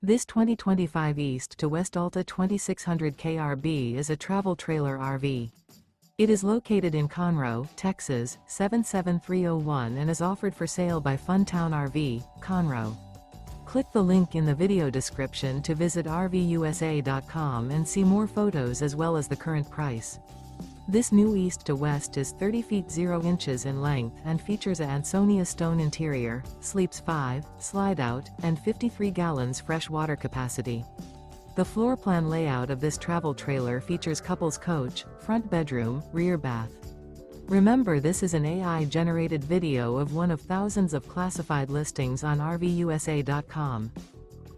This 2025 East to West Alta 2600 KRB is a travel trailer RV. It is located in Conroe, Texas, 77301 and is offered for sale by Funtown RV, Conroe. Click the link in the video description to visit RVUSA.com and see more photos as well as the current price. This new East to West is 30 feet 0 inches in length and features a ANSONIA Stone interior, sleeps 5, slide-out, and 53 gallons fresh water capacity. The floor plan layout of this travel trailer features couples coach, front bedroom, rear bath. Remember, this is an AI-generated video of one of thousands of classified listings on RVUSA.com.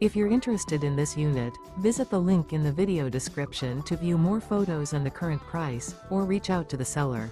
If you're interested in this unit, visit the link in the video description to view more photos and the current price, or reach out to the seller.